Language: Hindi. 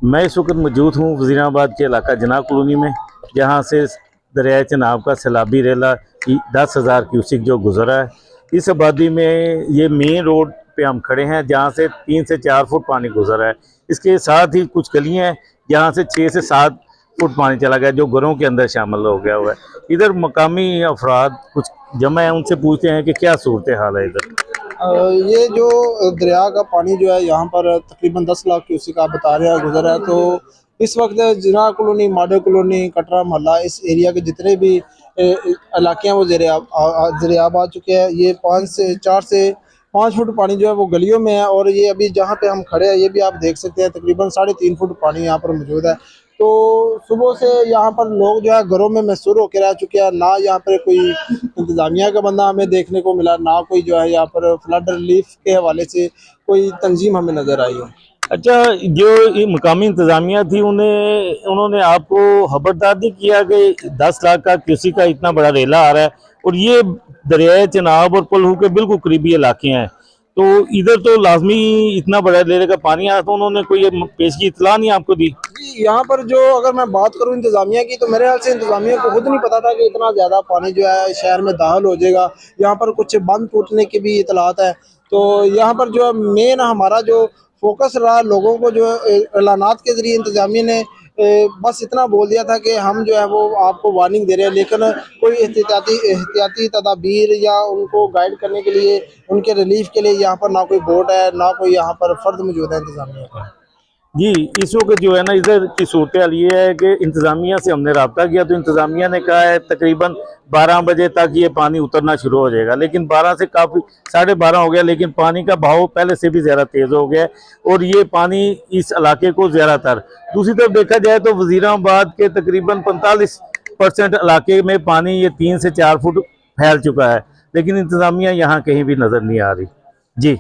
मैं इस वक्त मौजूद हूँ वज़ीराबाद के इलाका जनाब कॉलोनी में, जहाँ से दरियाए चनाब का सैलाबी रेला 10,000 क्यूसिक जो गुजरा है। इस आबादी में ये मेन रोड पे हम खड़े हैं, जहाँ से 3 से 4 फुट पानी गुजरा है। इसके साथ ही कुछ गलियाँ हैं जहाँ से 6 से 7 फुट पानी चला गया, जो घरों के अंदर शामिल हो गया हुआ है। इधर मकामी अफराद कुछ जमा है, उनसे पूछते हैं कि क्या सूरत हाल है इधर। ये जो दरिया का पानी जो है यहाँ पर तकरीबन 10 लाख क्यूसिक आप बता रहे हैं गुजर है। तो इस वक्त जिना कॉलोनी, मॉडल कॉलोनी, कटरा मोहल्ला, इस एरिया के जितने भी इलाके हैं वो ज़रियाब आ चुके हैं। ये 4 से 5 फुट पानी जो है वो गलियों में है, और ये अभी जहाँ पे हम खड़े हैं ये भी आप देख सकते हैं तकरीबन 3.5 फुट पानी यहाँ पर मौजूद है। तो सुबह से यहाँ पर लोग जो है घरों में महसूर होकर रह चुके हैं। ना यहाँ पर कोई इंतजामिया का बंदा हमें देखने को मिला, ना कोई जो है यहाँ पर फ्लड रिलीफ के हवाले से कोई तंजीम हमें नजर आई है। अच्छा, जो ये मकामी इंतजामिया थी उन्होंने आपको खबरदार नहीं किया कि 10 लाख का क्यूसी का इतना बड़ा रेला आ रहा है और ये दरियाए चनाब और पलहू के बिल्कुल करीबी इलाके हैं, तो इधर तो लाजमी इतना बड़ा रेले का पानी आया, तो उन्होंने कोई ये पेश की इतला नहीं आपको दी? जी, यहाँ पर जो अगर मैं बात करूँ इंतजामिया की, तो मेरे ख्याल से इंतजामिया को खुद नहीं पता था कि इतना ज़्यादा पानी जो है शहर में दाखिल हो जाएगा। यहाँ पर कुछ बंद टूटने की भी इतलात है। तो यहाँ पर जो मेन हमारा जो फोकस रहा, लोगों को जो ऐलानात के ज़रिए इंतजामिया ने बस इतना बोल दिया था कि हम जो है वो आपको वार्निंग दे रहे हैं, लेकिन कोई एहतियाती तदाबीर या उनको गाइड करने के लिए, उनके रिलीफ के लिए यहाँ पर ना कोई बोट है, ना कोई यहाँ पर फर्द मौजूद है इंतजामिया का। जी, इस वक्त जो है ना इधर की सूरत हाल ये है कि इंतज़ामिया से हमने रब्ता किया, तो इंतज़ामिया ने कहा है तकरीबन 12 बजे तक ये पानी उतरना शुरू हो जाएगा, लेकिन 12 से काफ़ी 12:30 हो गया, लेकिन पानी का बहाव पहले से भी ज़्यादा तेज़ हो गया है और ये पानी इस इलाके को ज़्यादातर, दूसरी तरफ देखा जाए तो वज़ीराबाद के तकरीबन 45% इलाके में पानी ये 3 से 4 फुट फैल चुका है, लेकिन इंतज़ामिया यहाँ कहीं भी नज़र नहीं आ रही। जी।